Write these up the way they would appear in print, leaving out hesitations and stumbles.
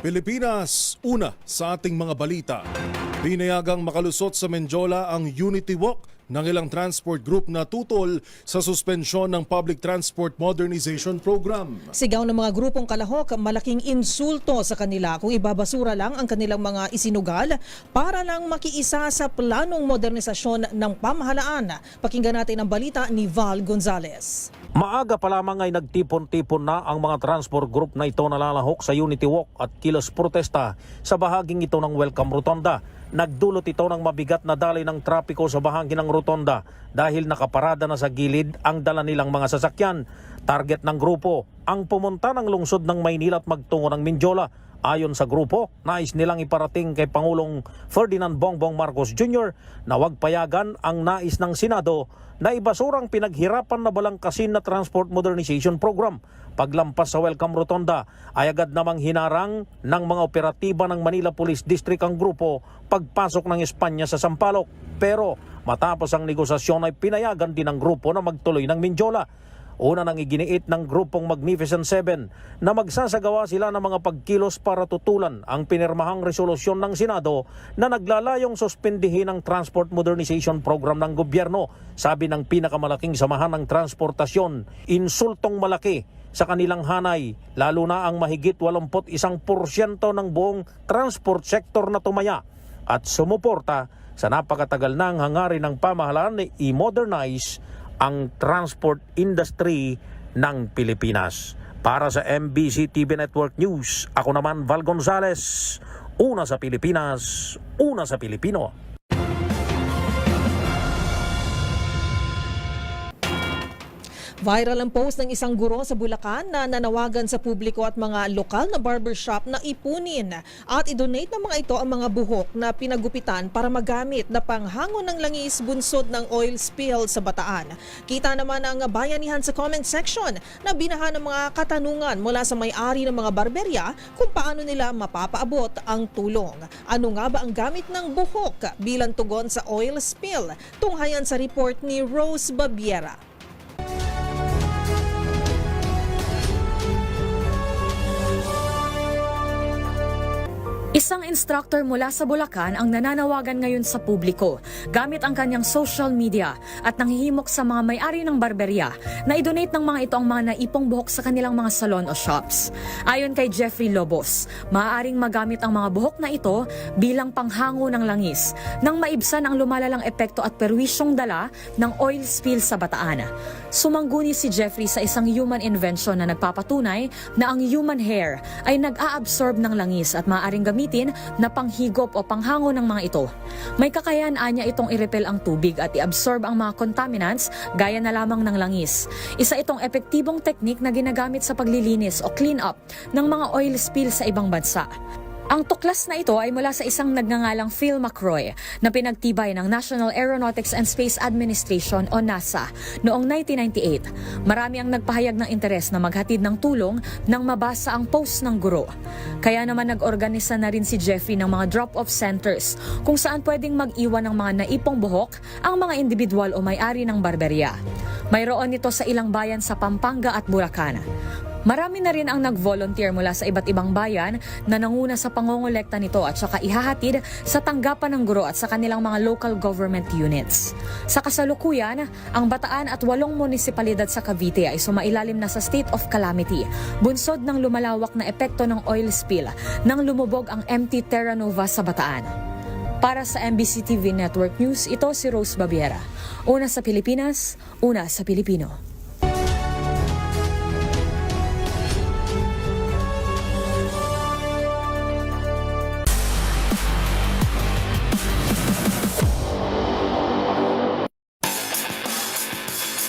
Pilipinas, una sa ating mga balita. Pinayagang makalusot sa Menjola ang Unity Walk ng ilang transport group na tutol sa suspensyon ng Public Transport Modernization Program. Sigaw ng mga grupong kalahok, malaking insulto sa kanila kung ibabasura lang ang kanilang mga isinugal para lang makiisa sa planong modernisasyon ng pamahalaan. Pakinggan natin ang balita ni Val Gonzalez. Maaga pa lamang ay nagtipon-tipon na ang mga transport group na ito nalalahok sa Unity Walk at kilos protesta sa bahaging ito ng Welcome Rotonda. Nagdulot ito ng mabigat na daloy ng trapiko sa bahagi ng rotonda dahil nakaparada na sa gilid ang dala nilang mga sasakyan. Target ng grupo ang pumunta ng lungsod ng Maynila at magtungo ng Mindiola. Ayon sa grupo, nais nilang iparating kay Pangulong Ferdinand Bongbong Marcos Jr. na huwag payagan ang nais ng Senado na ibasurang pinaghirapan na balangkasin na Transport Modernization Program. Paglampas sa Welcome Rotonda ay agad namang hinarang ng mga operatiba ng Manila Police District ang grupo pagpasok ng Espanya sa Sampaloc. Pero matapos ang negosasyon ay pinayagan din ng grupo na magtuloy ng Mindiola. Una nang iginiit ng grupong Magnificent Seven na magsasagawa sila ng mga pagkilos para tutulan ang pinirmahang resolusyon ng Senado na naglalayong suspindihin ang Transport Modernization Program ng gobyerno. Sabi ng pinakamalaking samahan ng transportasyon, insultong malaki sa kanilang hanay, lalo na ang mahigit 81% ng buong transport sector na tumaya at sumuporta sa napakatagal na ang hangarin ng pamahalaan na i-modernize ang transport industry ng Pilipinas. Para sa MBC TV Network News, ako naman Val Gonzalez, una sa Pilipinas, una sa Pilipino. Viral ang post ng isang guro sa Bulacan na nanawagan sa publiko at mga lokal na barbershop na ipunin at i-donate ng mga ito ang mga buhok na pinagupitan para magamit na panghango ng langis bunsod ng oil spill sa Bataan. Kita naman ang bayanihan sa comment section na binahan ng mga katanungan mula sa may-ari ng mga barberya kung paano nila mapapaabot ang tulong. Ano nga ba ang gamit ng buhok bilang tugon sa oil spill? Tunghayan sa report ni Rose Babiera. Isang instructor mula sa Bulacan ang nananawagan ngayon sa publiko gamit ang kanyang social media at nanghihimok sa mga may-ari ng barberya na i-donate ng mga ito ang mga naipong buhok sa kanilang mga salon o shops. Ayon kay Jeffrey Lobos, maaaring magamit ang mga buhok na ito bilang panghango ng langis nang maibsan ang lumalalang epekto at perwisyong dala ng oil spill sa Bataan. Sumangguni si Jeffrey sa isang human invention na nagpapatunay na ang human hair ay nag-a-absorb ng langis at maaaring gamitin na panghigop o panghango ng mga ito. May kakayahan niya itong i-repel ang tubig at i-absorb ang mga contaminants gaya na lamang ng langis. Isa itong epektibong teknik na ginagamit sa paglilinis o clean up ng mga oil spill sa ibang bansa. Ang tuklas na ito ay mula sa isang nagngangalang Phil McRoy na pinagtibay ng National Aeronautics and Space Administration o NASA noong 1998. Marami ang nagpahayag ng interes na maghatid ng tulong nang mabasa ang post ng guro. Kaya naman nag-organisa na rin si Jeffrey ng mga drop-off centers kung saan pwedeng mag-iwan ng mga naipong buhok ang mga individual o may-ari ng barberya. Mayroon ito sa ilang bayan sa Pampanga at Bulacan. Marami na rin ang nag-volunteer mula sa iba't ibang bayan na nanguna sa pangongolekta nito at saka ihahatid sa tanggapan ng guro at sa kanilang mga local government units. Sa kasalukuyan, ang Bataan at 8 munisipalidad sa Cavite ay sumailalim na sa state of calamity, bunsod ng lumalawak na epekto ng oil spill nang lumubog ang MT Terra Nova sa Bataan. Para sa MBC TV Network News, ito si Rose Babiera. Una sa Pilipinas, una sa Pilipino.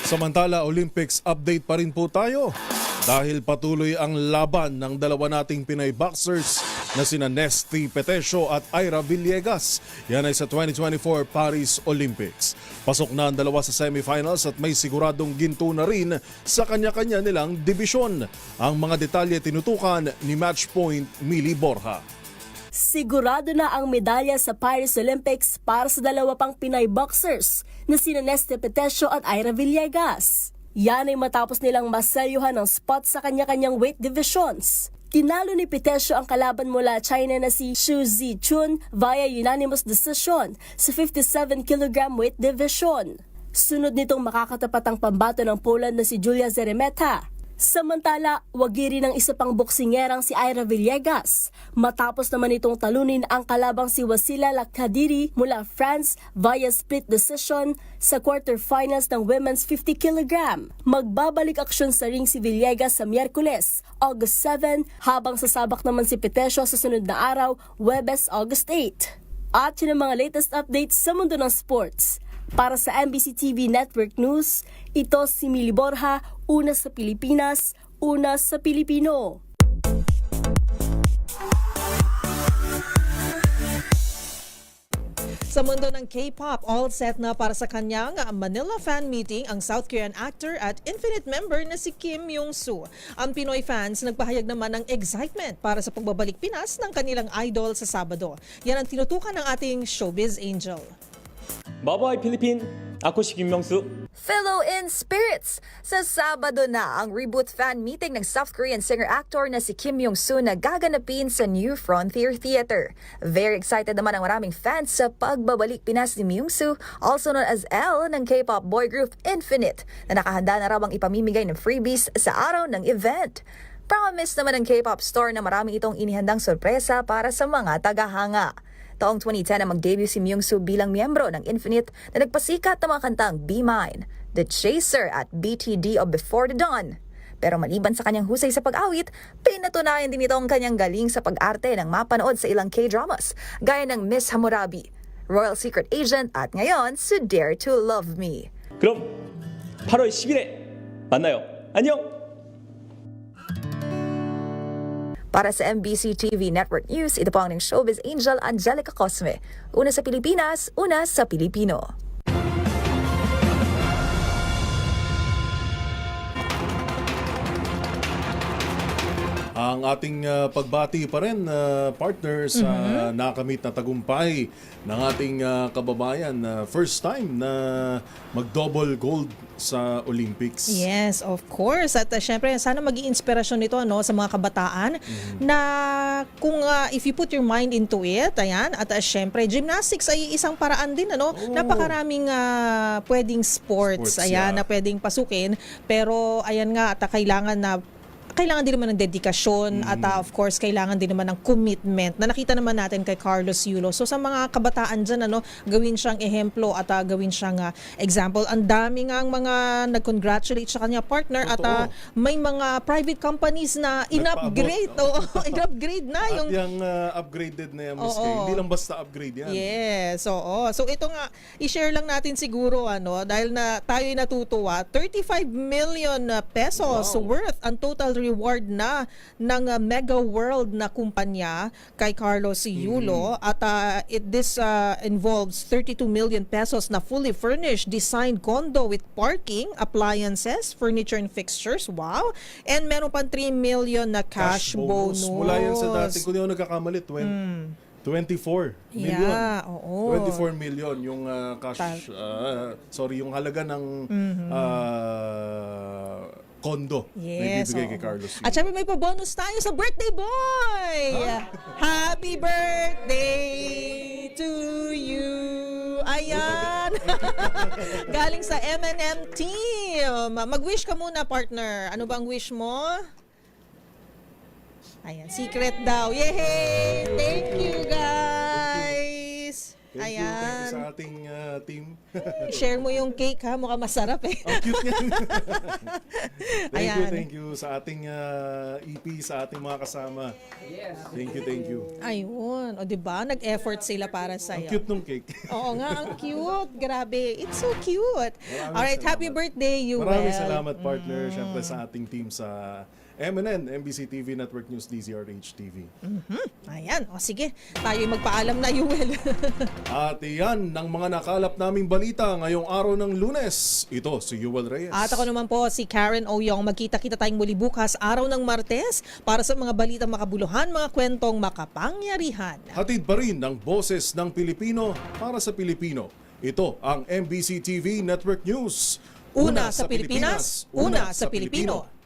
Samantala, Olympics update pa rin po tayo dahil patuloy ang laban ng dalawa nating Pinay boxers na sina Nesty Petesio at Ira Villegas. Yan ay sa 2024 Paris Olympics. Pasok na ang dalawa sa semifinals at may siguradong ginto na rin sa kanya-kanya nilang dibisyon. Ang mga detalye tinutukan ni Matchpoint Mili Borja. Sigurado na ang medalya sa Paris Olympics para sa dalawa pang Pinay boxers na sina Nesty Petesio at Ira Villegas. Yan ay matapos nilang maselyuhan ng spot sa kanya-kanyang weight divisions. Tinalo ni Petesio ang kalaban mula China na si Xu Zichun via unanimous decision sa 57 kg weight division. Sunod nitong makakatapat ang pambato ng Poland na si Julia Zeremeta. Samantala, wagi rin ang isa pang boksingerang si Ira Villegas matapos naman itong talunin ang kalabang si Wasila Lakhadiri mula France via split decision sa quarterfinals ng women's 50 kg. Magbabalik aksyon sa ring si Villegas sa Miyerkules, August 7, habang sasabak naman si Petesio sa sunod na araw, Huwebes, August 8. At yun ang mga latest updates sa mundo ng sports. Para sa MBC TV Network News, ito si Mili Borja, una sa Pilipinas, una sa Pilipino. Sa mundo ng K-pop, all set na para sa kanyang Manila fan meeting ang South Korean actor at Infinite member na si Kim Yong-soo. Ang Pinoy fans nagpahayag naman ng excitement para sa pagbabalik Pinas ng kanilang idol sa Sabado. Yan ang tinutukan ng ating showbiz angel. 마바이 필리핀 아코시 김명수 Fellow in spirits! Sa Sabado na ang reboot fan meeting ng South Korean singer-actor na si Kim Yong-soo na gaganapin sa New Frontier Theater. Very excited naman ang maraming fans sa pagbabalik Pinas ni Myung-soo, also known as L ng K-pop boy group Infinite, na nakahanda na raw ang ipamimigay ng freebies sa araw ng event. Promise naman ng K-pop star na marami itong inihandang sorpresa para sa mga tagahanga. Taong 2010 na mag-debut si Myung-soo bilang miyembro ng Infinite na nagpasikat ng mga kantang Be Mine, The Chaser at BTD of Before the Dawn. Pero maliban sa kanyang husay sa pag-awit, pinatunayan din ito ang kanyang galing sa pag-arte ng mapanood sa ilang K-dramas, gaya ng Miss Hammurabi, Royal Secret Agent at ngayon sa Dare to Love Me. 그럼 8월 10일에 만나요. 안녕! Para sa MBC TV Network News, ito po ang ng showbiz angel Angelica Cosme. Una sa Pilipinas, una sa Pilipino. Ang ating pagbati pa rin, partner, sa nakamit na tagumpay ng ating kababayan. First time na mag-double gold sa Olympics. Yes, of course. At syempre, sana maging inspirasyon nito sa mga kabataan na kung if you put your mind into it, ayan, at syempre, gymnastics ay isang paraan din, Napakaraming pwedeng sports, ayan, na pwedeng pasukin. Pero, ayan nga, at kailangan din naman ng dedikasyon at of course kailangan din naman ng commitment na nakita naman natin kay Carlos Yulo. So sa mga kabataan dyan, gawin siyang ehemplo at gawin siyang example. Ang dami nga ang mga nag-congratulate sa kanya partner. Totoo. At may mga private companies na in-upgrade. In-upgrade na At yung... yung upgraded na yan, Miss Kay. Hindi lang basta upgrade yan. Yes, oo. So ito nga, i-share lang natin siguro dahil na tayo'y natutuwa, 35 million pesos worth ang total reward na ng Mega World na kumpanya kay Carlos Yulo at this involves 32 million pesos na fully furnished designed condo with parking, appliances, furniture and fixtures. Wow! And meron pang 3 million na cash bonus. Mula yan sa dati, kung di ako nagkakamali, 24 million. Yeah, oo. 24 million yung cash, yung halaga ng kondo na Yes, ibibigay oo. kay Carlos Yulo. At syempre may pa-bonus tayo sa birthday boy! Happy birthday to you! Ayan! Galing sa M&M team. Mag-wish ka muna, partner. Ano ba ang wish mo? Ayan, secret daw. Yay! Thank you, guys! Thank you Ayan. sa ating team. Share mo yung cake, ha? Mukhang masarap, eh. Ang cute niyan. Ayan. Thank you sa ating EP, sa ating mga kasama. Thank you. Ayun. O, diba? Nag-effort sila para Ang sa'yo. cute nung cake. Oo nga, ang cute. Grabe. It's so cute. Alright, happy birthday, Yuel. Maraming salamat, partner, syempre sa ating team sa MNN, MBC TV Network News, DZRH TV. Ayan. O sige, tayo'y magpaalam na, Yuel. At iyan ng mga nakalap naming balita ngayong araw ng Lunes. Ito si Yuel Reyes. At ako naman po, si Karen Oyong. Magkita-kita tayong muli bukas, araw ng Martes, para sa mga balitang makabuluhan, mga kwentong makapangyarihan. Hatid pa rin ng boses ng Pilipino para sa Pilipino. Ito ang MBC TV Network News. Una sa Pilipinas, una sa Pilipino.